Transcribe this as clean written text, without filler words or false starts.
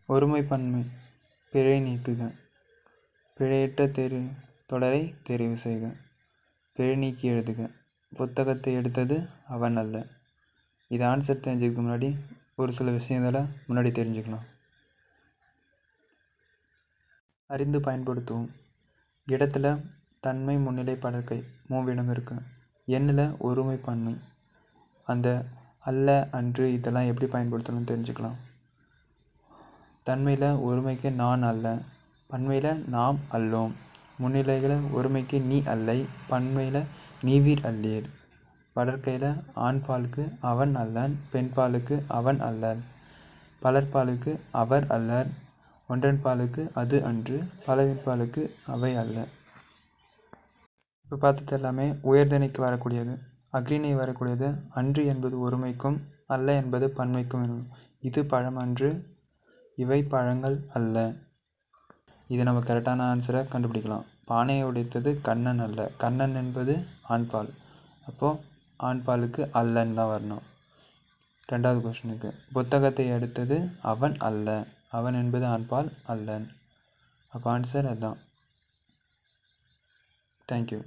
ஒருமைப்பன்மை பிழை நீக்குக. பிழையற்ற தொடரை தெரிவு செய்க. பிழை நீக்கி எழுதுக. புத்தகத்தை எடுத்தது அவன் அல்ல. இது ஆன்சர் தெரிஞ்சதுக்கு முன்னாடி ஒரு சில விஷயங்களை முன்னாடி தெரிஞ்சுக்கலாம். அறிந்து பயன்படுத்துவோம். இடத்துல தன்மை முன்னிலை படற்கை மூவிடம் இருக்கு. எண்ணில் ஒருமைப்பன்மை. அந்த அல்ல அன்று இதெல்லாம் எப்படி பயன்படுத்தணும்னு தெரிஞ்சுக்கலாம். தன்மையில் ஒருமைக்கு நான் அல்ல, பன்மையில் நாம் அல்லோம். முன்னிலையில் ஒருமைக்கு நீ அல்லை, பன்மையில் நீவீர் அல்லீர். படற்கையில் ஆண்பாலுக்கு அவன் அல்லன், பெண்பாலுக்கு அவன் அல்லல். பலர்பாலுக்கு அவர் அல்லர், ஒன்றன்பாலுக்கு அது அன்று, பலவின்பாலுக்கு அவை அல்ல. இப்போ பார்த்தது எல்லாமே உயர்தனைக்கு வரக்கூடியது. அக்ரிணை வரக்கூடியது. அன்று என்பது ஒருமைக்கும், அல்ல என்பது பன்மைக்கும் வேணும். இது பழம் அன்று, இவை பழங்கள் அல்ல. இது நம்ம கரெக்டான ஆன்சரை கண்டுபிடிக்கலாம். பானையை உடைத்தது கண்ணன் அல்ல. கண்ணன் என்பது ஆண்பால். அப்போது ஆண்பாலுக்கு அல்லன் தான் வரணும். 2வது கொஸ்டினுக்கு புத்தகத்தை எடுத்தது அவன் அல்ல. அவன் என்பது ஆண்பால், அல்லன். அப்போ ஆன்சர் அதுதான். தேங்க்யூ.